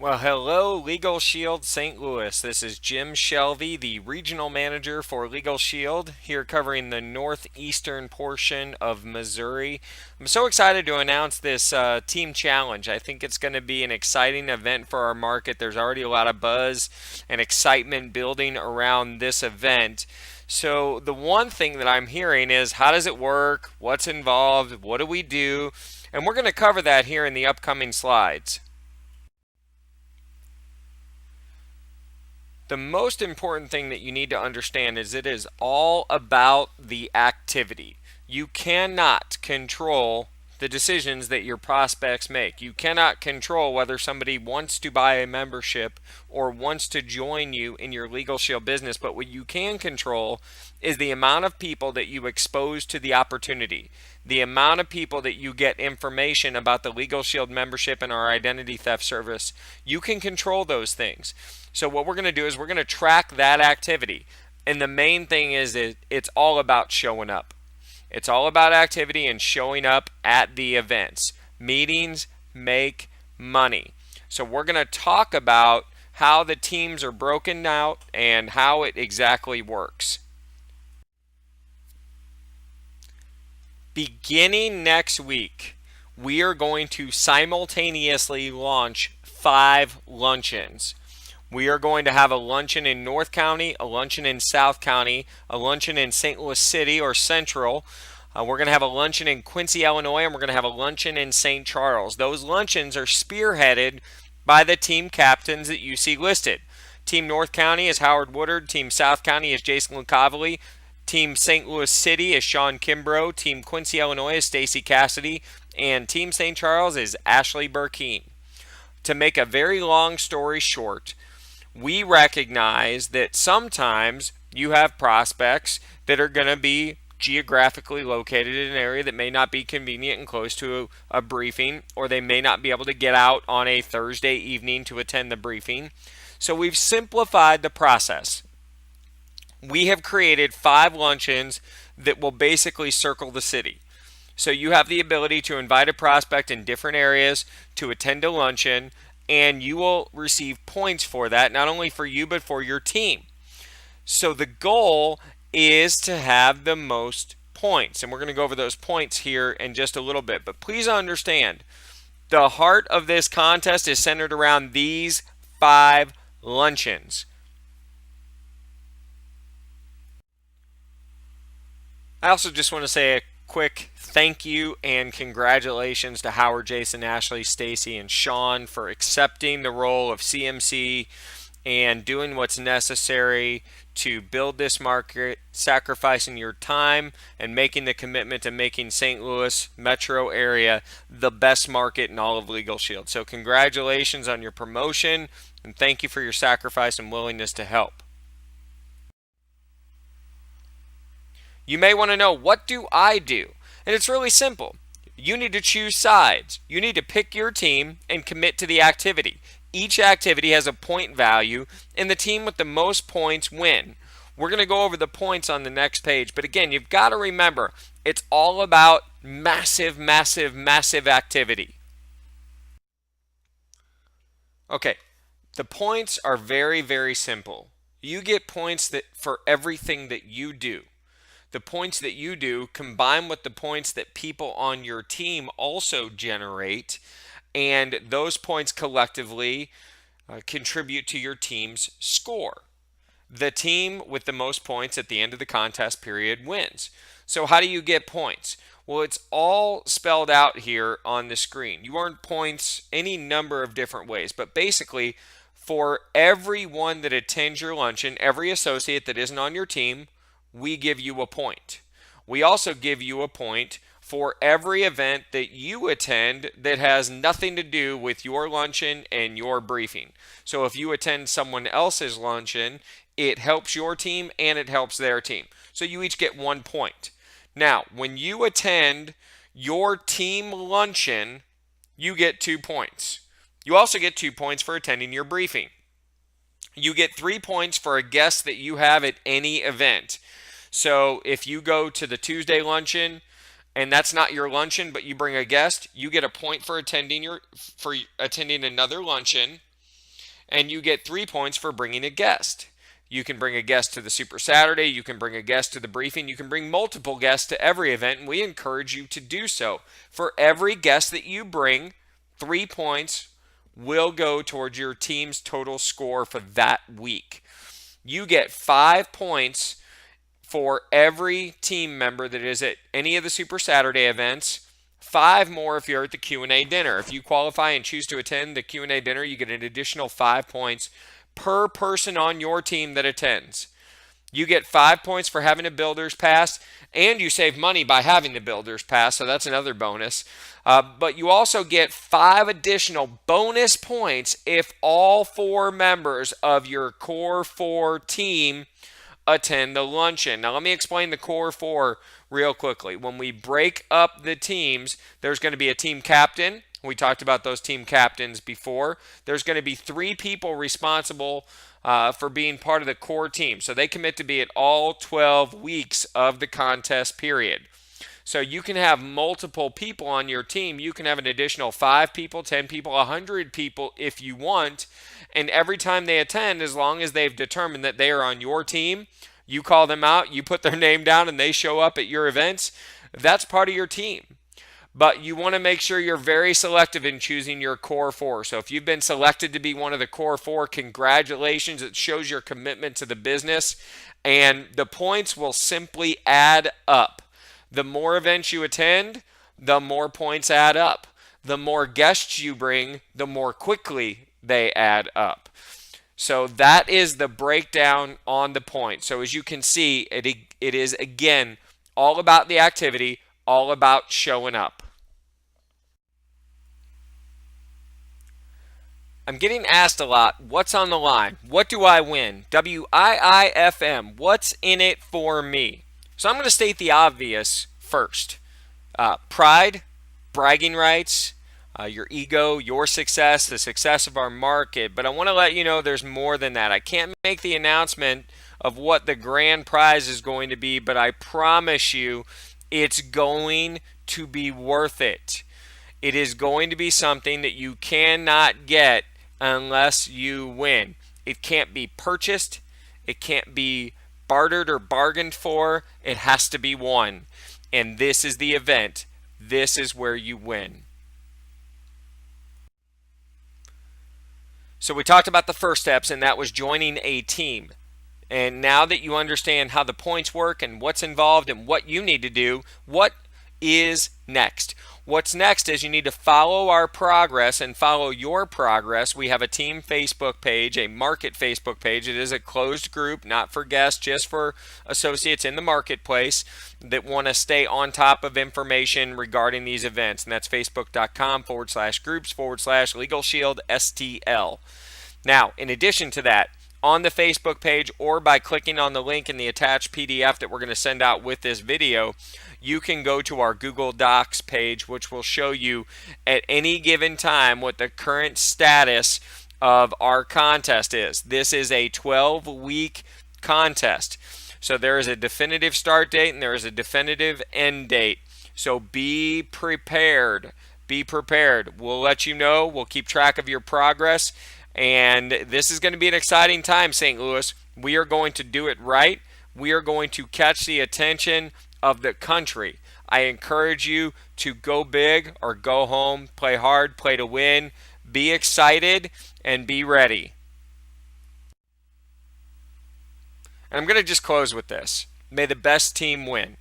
Well, hello, Legal Shield St. Louis. This is Jim Shelvy, the regional manager for Legal Shield, here covering the northeastern portion of Missouri. I'm so excited to announce this team challenge. I think it's going to be an exciting event for our market. There's already a lot of buzz and excitement building around this event. So, the one thing that I'm hearing is how does it work? What's involved? What do we do? And we're going to cover that here in the upcoming slides. The most important thing that you need to understand is it is all about the activity. You cannot control the decisions that your prospects make. You cannot control whether somebody wants to buy a membership or wants to join you in your Legal Shield business, but what you can control is the amount of people that you expose to the opportunity, the amount of people that you get information about the Legal Shield membership and our identity theft service. You can control those things. So what we're going to do is we're going to track that activity. And the main thing is it's all about showing up. It's all about activity and showing up at the events. Meetings make money. So we're going to talk about how the teams are broken out and how it exactly works. Beginning next week, we are going to simultaneously launch 5 luncheons. We are going to have a luncheon in North County, a luncheon in South County, a luncheon in St. Louis City or Central. We're going to have a luncheon in Quincy, Illinois, and we're going to have a luncheon in St. Charles. Those luncheons are spearheaded by the team captains that you see listed. Team North County is Howard Woodard. Team South County is Jason Lucavely. Team St. Louis City is Sean Kimbrough. Team Quincy, Illinois is Stacy Cassidy. And Team St. Charles is Ashley Burkeen. To make a very long story short, we recognize that sometimes you have prospects that are going to be geographically located in an area that may not be convenient and close to a briefing, or they may not be able to get out on a Thursday evening to attend the briefing. So we've simplified the process. We have created 5 luncheons that will basically circle the city. So you have the ability to invite a prospect in different areas to attend a luncheon, and you will receive points for that, not only for you but for your team. So the goal is to have the most points, and we're going to go over those points here in just a little bit. But please understand, the heart of this contest is centered around these 5 luncheons. I also just want to say a quick thank you and congratulations to Howard, Jason, Ashley, Stacy, and Sean for accepting the role of CMC and doing what's necessary to build this market, sacrificing your time and making the commitment to making St. Louis metro area the best market in all of Legal Shield. So congratulations on your promotion and thank you for your sacrifice and willingness to help. You may want to know, what do I do? And it's really simple. You need to choose sides. You need to pick your team and commit to the activity. Each activity has a point value, and the team with the most points win. We're going to go over the points on the next page, but again, you've got to remember, it's all about massive, massive, massive activity. Okay, the points are very, very simple. You get points for everything that you do. The points that you do combine with the points that people on your team also generate, and those points collectively contribute to your team's score. The team with the most points at the end of the contest period wins. So how do you get points? Well, it's all spelled out here on the screen. You earn points any number of different ways, but basically for everyone that attends your luncheon, every associate that isn't on your team, we give you a point. We also give you a point for every event that you attend that has nothing to do with your luncheon and your briefing. So if you attend someone else's luncheon, it helps your team and it helps their team. So you each get 1 point. Now, when you attend your team luncheon, you get 2 points. You also get 2 points for attending your briefing. You get 3 points for a guest that you have at any event. So if you go to the Tuesday luncheon and that's not your luncheon, but you bring a guest, you get a point for attending another luncheon. And you get 3 points for bringing a guest. You can bring a guest to the Super Saturday. You can bring a guest to the briefing. You can bring multiple guests to every event, and we encourage you to do so. For every guest that you bring, 3 points will go towards your team's total score for that week. You get 5 points for every team member that is at any of the Super Saturday events. 5 more if you're at the Q&A dinner. If you qualify and choose to attend the Q&A dinner, you get an additional 5 points per person on your team that attends. You get 5 points for having a builder's pass, and you save money by having the builder's pass, so that's another bonus. But you also get 5 additional bonus points if all 4 members of your core 4 team attend the luncheon. Now, let me explain the core 4 real quickly. When we break up the teams, there's going to be a team captain. We talked about those team captains before. There's going to be 3 people responsible for being part of the core team. So they commit to be at all 12 weeks of the contest period. So you can have multiple people on your team. You can have an additional 5 people, 10 people, 100 people if you want. And every time they attend, as long as they've determined that they are on your team, you call them out, you put their name down, and they show up at your events, that's part of your team. But you want to make sure you're very selective in choosing your core 4. So if you've been selected to be one of the core 4, congratulations. It shows your commitment to the business. And the points will simply add up. The more events you attend, the more points add up. The more guests you bring, the more quickly they add up. So that is the breakdown on the points. So as you can see, it is, again, all about the activity, all about showing up. I'm getting asked a lot, what's on the line? What do I win? WIIFM, what's in it for me? So I'm going to state the obvious first. Pride, bragging rights, your ego, your success, the success of our market. But I want to let you know there's more than that. I can't make the announcement of what the grand prize is going to be, but I promise you it's going to be worth it. It is going to be something that you cannot get unless you win. It can't be purchased. It can't be bartered or bargained for. It has to be won. And this is the event. This is where you win. So we talked about the first steps, and that was joining a team. And now that you understand how the points work and what's involved and what you need to do, what is next? What's next is you need to follow our progress and follow your progress. We have a team Facebook page, a market Facebook page. It is a closed group, not for guests, just for associates in the marketplace that want to stay on top of information regarding these events. And that's facebook.com/groups/Legal Shield STL. Now, in addition to that, on the Facebook page or by clicking on the link in the attached PDF that we're going to send out with this video, you can go to our Google Docs page, which will show you at any given time what the current status of our contest is. This is a 12-week contest. So there is a definitive start date and there is a definitive end date. So be prepared. Be prepared. We'll let you know. We'll keep track of your progress. And this is going to be an exciting time, St. Louis. We are going to do it right. We are going to catch the attention of the country. I encourage you to go big or go home. Play hard, play to win. Be excited and be ready. And I'm going to just close with this. May the best team win.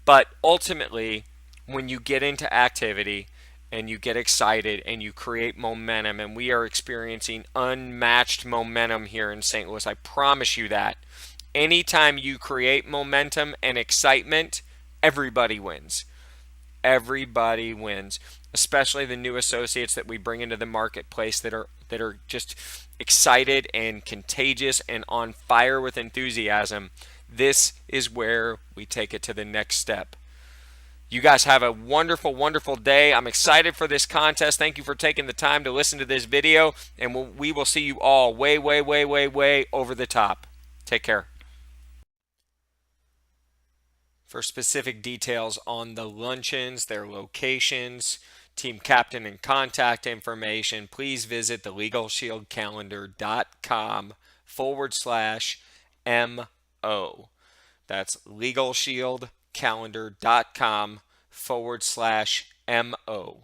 But ultimately, when you get into activity and you get excited and you create momentum, and we are experiencing unmatched momentum here in St. Louis, I promise you that. Anytime you create momentum and excitement, everybody wins. Everybody wins, especially the new associates that we bring into the marketplace that are just excited and contagious and on fire with enthusiasm. This is where we take it to the next step. You guys have a wonderful, wonderful day. I'm excited for this contest. Thank you for taking the time to listen to this video, and we will see you all way, way, way, way, way over the top. Take care. For specific details on the luncheons, their locations, team captain and contact information, please visit the LegalShieldCalendar.com/MO. That's LegalShieldCalendar.com/MO.